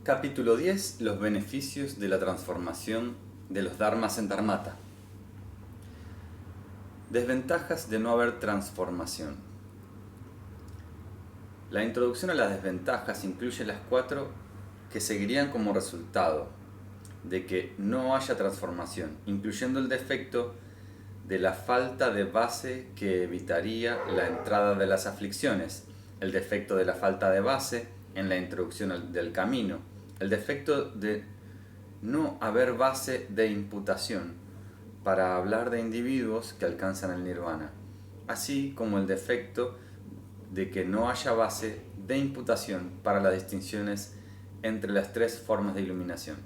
Capítulo 10. Los beneficios de la transformación de los dharmas en dharmata. Desventajas de no haber transformación. La introducción a las desventajas incluye las 4 que seguirían como resultado de que no haya transformación, incluyendo el defecto de la falta de base que evitaría la entrada de las aflicciones, el defecto de la falta de base en la introducción del camino, el defecto de no haber base de imputación para hablar de individuos que alcanzan el nirvana, así como el defecto de que no haya base de imputación para las distinciones entre las 3 formas de iluminación.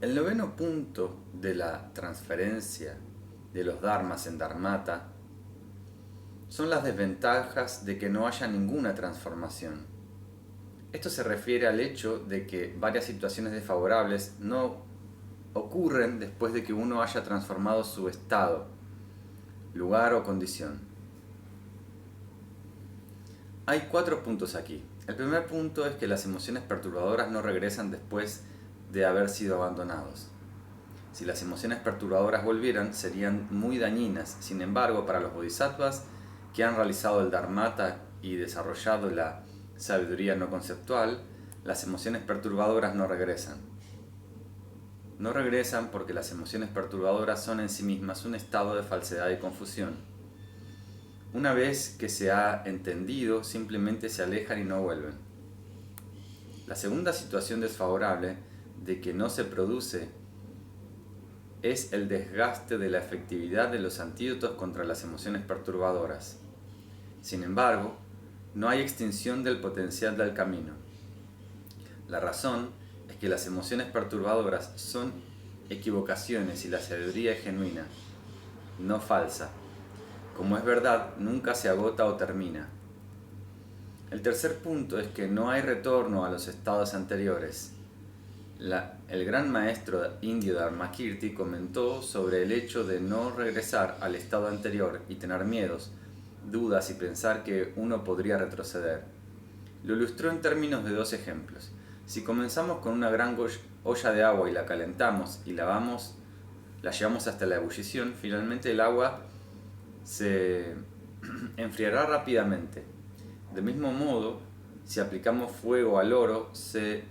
El noveno punto de la transferencia de los dharmas en dharmata son las desventajas de que no haya ninguna transformación. Esto se refiere al hecho de que varias situaciones desfavorables no ocurren después de que uno haya transformado su estado, lugar o condición. Hay 4 puntos aquí. El primer punto es que las emociones perturbadoras no regresan después de haber sido abandonados. Si las emociones perturbadoras volvieran, serían muy dañinas. Sin embargo, para los bodhisattvas que han realizado el dharmata y desarrollado la sabiduría no conceptual, las emociones perturbadoras no regresan. No regresan porque las emociones perturbadoras son en sí mismas un estado de falsedad y confusión. Una vez que se ha entendido, simplemente se alejan y no vuelven. La segunda situación desfavorable de que no se produce es el desgaste de la efectividad de los antídotos contra las emociones perturbadoras. Sin embargo, no hay extinción del potencial del camino. La razón es que las emociones perturbadoras son equivocaciones y la sabiduría es genuina, no falsa. Como es verdad, nunca se agota o termina. El tercer punto es que no hay retorno a los estados anteriores. El gran maestro indio Dharmakirti comentó sobre el hecho de no regresar al estado anterior y tener miedos, dudas y pensar que uno podría retroceder. Lo ilustró en términos de 2 ejemplos. Si comenzamos con una gran olla de agua y la calentamos y la llevamos hasta la ebullición, finalmente el agua se enfriará rápidamente. Del mismo modo, si aplicamos fuego al oro, se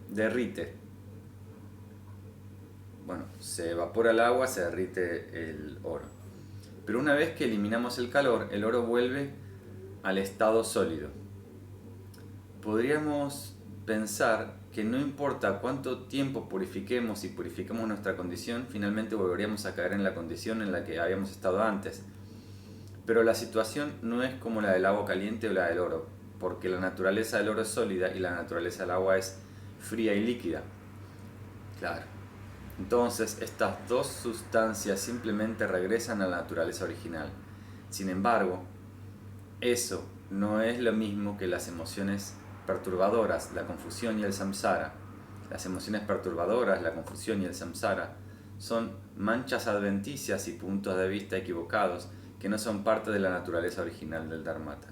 derrite. Se evapora el agua, se derrite el oro. Pero una vez que eliminamos el calor, el oro vuelve al estado sólido. Podríamos pensar que no importa cuánto tiempo purifiquemos y purifiquemos nuestra condición, finalmente volveríamos a caer en la condición en la que habíamos estado antes. Pero la situación no es como la del agua caliente o la del oro, porque la naturaleza del oro es sólida y la naturaleza del agua es fría y líquida. Claro. Entonces, estas 2 sustancias simplemente regresan a la naturaleza original. Sin embargo, eso no es lo mismo que las emociones perturbadoras, la confusión y el samsara. Las emociones perturbadoras, la confusión y el samsara son manchas adventicias y puntos de vista equivocados que no son parte de la naturaleza original del dharmata.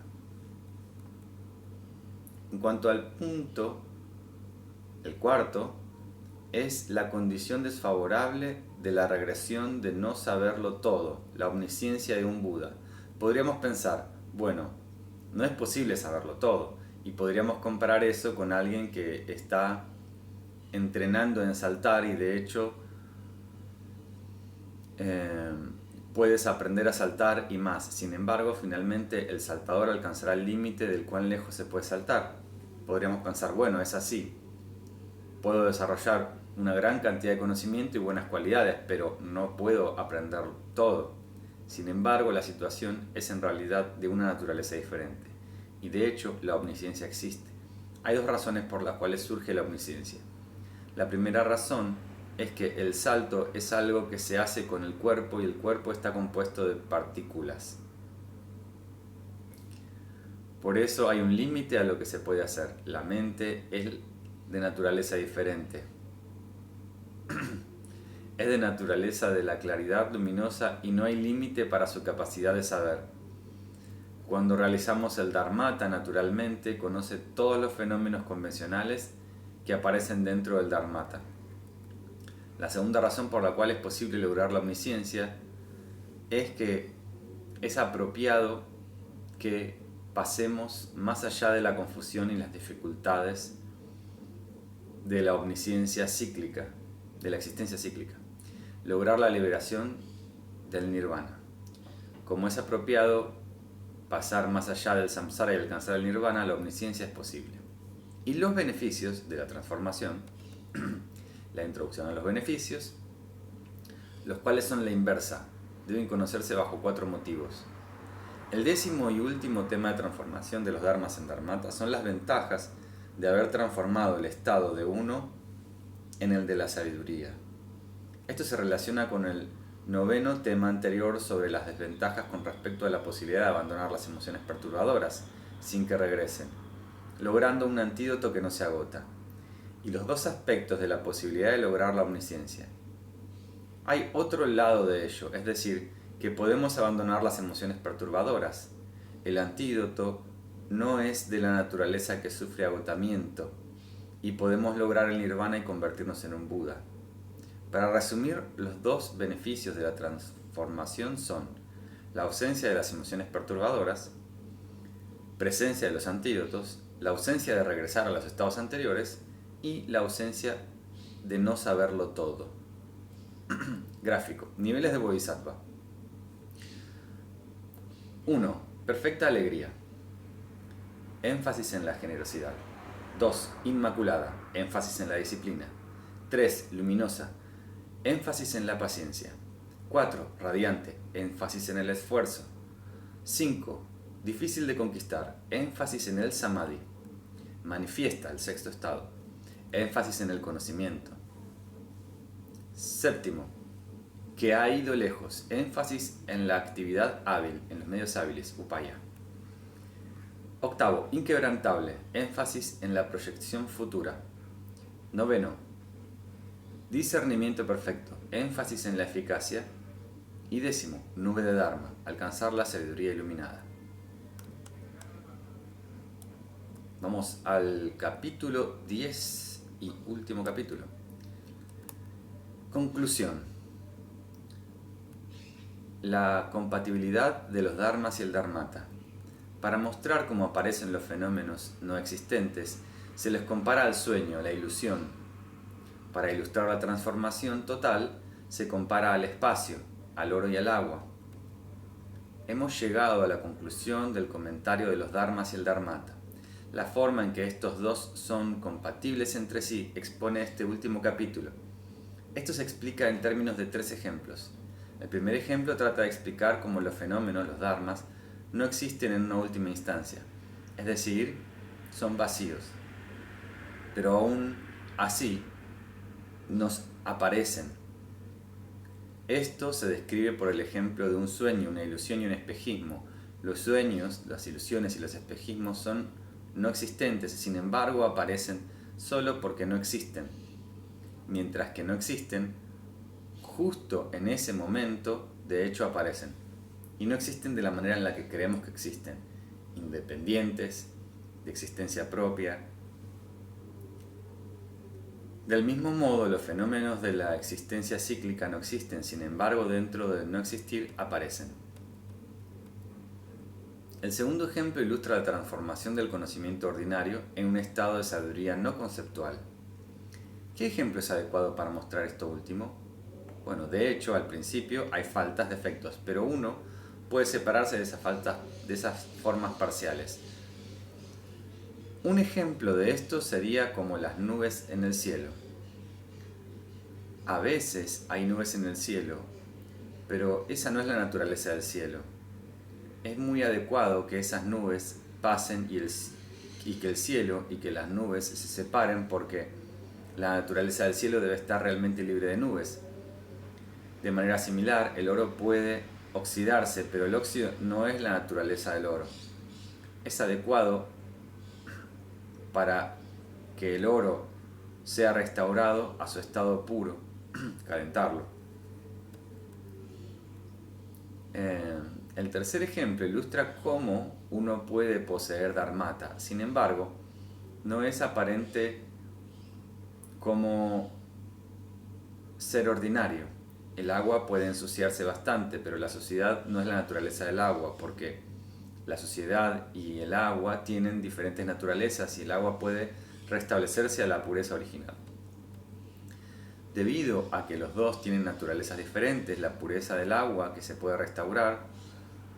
En cuanto al punto, el cuarto, es la condición desfavorable de la regresión de no saberlo todo, la omnisciencia de un Buda. Podríamos pensar, bueno, no es posible saberlo todo, y podríamos comparar eso con alguien que está entrenando en saltar y de hecho puedes aprender a saltar y más. Sin embargo, finalmente el saltador alcanzará el límite del cuán lejos se puede saltar. Podríamos pensar, bueno, es así. Puedo desarrollar una gran cantidad de conocimiento y buenas cualidades, pero no puedo aprender todo. Sin embargo, la situación es en realidad de una naturaleza diferente. Y de hecho, la omnisciencia existe. Hay 2 razones por las cuales surge la omnisciencia. La primera razón es que el salto es algo que se hace con el cuerpo y el cuerpo está compuesto de partículas. Por eso hay un límite a lo que se puede hacer. La mente es de naturaleza diferente. Es de naturaleza de la claridad luminosa y no hay límite para su capacidad de saber. Cuando realizamos el Dharmata, naturalmente conoce todos los fenómenos convencionales que aparecen dentro del Dharmata. La segunda razón por la cual es posible lograr la omnisciencia es que es apropiado que pasemos más allá de la confusión y las dificultades de la omnisciencia cíclica, de la existencia cíclica. Lograr la liberación del nirvana. Como es apropiado pasar más allá del samsara y alcanzar el nirvana, la omnisciencia es posible. Y los beneficios de la transformación, la introducción a los beneficios, los cuales son la inversa, deben conocerse bajo 4 motivos. El 10º y último tema de transformación de los dharmas en dharmata son las ventajas de haber transformado el estado de uno en el de la sabiduría. Esto se relaciona con el 9º tema anterior sobre las desventajas con respecto a la posibilidad de abandonar las emociones perturbadoras sin que regresen, logrando un antídoto que no se agota, y los 2 aspectos de la posibilidad de lograr la omnisciencia. Hay otro lado de ello, es decir, que podemos abandonar las emociones perturbadoras. El antídoto no es de la naturaleza que sufre agotamiento, y podemos lograr el nirvana y convertirnos en un Buda. Para resumir, los 2 beneficios de la transformación son la ausencia de las emociones perturbadoras, presencia de los antídotos, la ausencia de regresar a los estados anteriores y la ausencia de no saberlo todo. Gráfico. Niveles de Bodhisattva. 1. Perfecta alegría. Énfasis en la generosidad. 2. Inmaculada. Énfasis en la disciplina. 3. Luminosa. Énfasis en la paciencia. 4. Radiante. Énfasis en el esfuerzo. 5. Difícil de conquistar. Énfasis en el samadhi. Manifiesta, el 6º estado. Énfasis en el conocimiento. 7. Que ha ido lejos. Énfasis en la actividad hábil, en los medios hábiles, upaya. 8. Inquebrantable. Énfasis en la proyección futura. 9. Discernimiento perfecto. Énfasis en la eficacia. Y 10. Nube de Dharma. Alcanzar la sabiduría iluminada. Vamos al capítulo 10 y último capítulo. Conclusión. La compatibilidad de los dharmas y el dharmata. Para mostrar cómo aparecen los fenómenos no existentes, se les compara al sueño, a la ilusión. Para ilustrar la transformación total, se compara al espacio, al oro y al agua. Hemos llegado a la conclusión del comentario de los dharmas y el dharmata. La forma en que estos 2 son compatibles entre sí expone este último capítulo. Esto se explica en términos de 3 ejemplos. El primer ejemplo trata de explicar cómo los fenómenos, los dharmas, no existen en una última instancia, es decir, son vacíos. Pero aún así, nos aparecen. Esto se describe por el ejemplo de un sueño, una ilusión y un espejismo. Los sueños, las ilusiones y los espejismos son no existentes, sin embargo aparecen solo porque no existen. Mientras que no existen, justo en ese momento, de hecho aparecen. Y no existen de la manera en la que creemos que existen, independientes, de existencia propia. Del mismo modo, los fenómenos de la existencia cíclica no existen, sin embargo, dentro del no existir aparecen. El segundo ejemplo ilustra la transformación del conocimiento ordinario en un estado de sabiduría no conceptual. ¿Qué ejemplo es adecuado para mostrar esto último? Bueno, de hecho, al principio hay faltas, defectos, pero uno puede separarse de esas faltas, de esas formas parciales. Un ejemplo de esto sería como las nubes en el cielo. A veces hay nubes en el cielo, pero esa no es la naturaleza del cielo. Es muy adecuado que esas nubes pasen y que el cielo y que las nubes se separen, porque la naturaleza del cielo debe estar realmente libre de nubes. De manera similar, el oro puede oxidarse, pero el óxido no es la naturaleza del oro. Es adecuado para que el oro sea restaurado a su estado puro, calentarlo. El tercer ejemplo ilustra cómo uno puede poseer dharmata. Sin embargo, no es aparente como ser ordinario. El agua puede ensuciarse bastante, pero la suciedad no es la naturaleza del agua, porque la suciedad y el agua tienen diferentes naturalezas y el agua puede restablecerse a la pureza original. Debido a que los dos tienen naturalezas diferentes, la pureza del agua que se puede restaurar,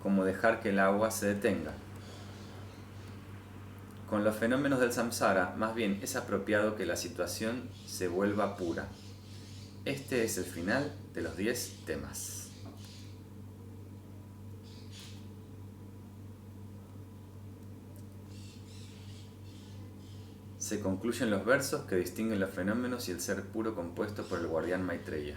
como dejar que el agua se detenga. Con los fenómenos del samsara, más bien es apropiado que la situación se vuelva pura. Este es el final de los 10 temas. Se concluyen los versos que distinguen los fenómenos y el ser puro compuesto por el guardián Maitreya.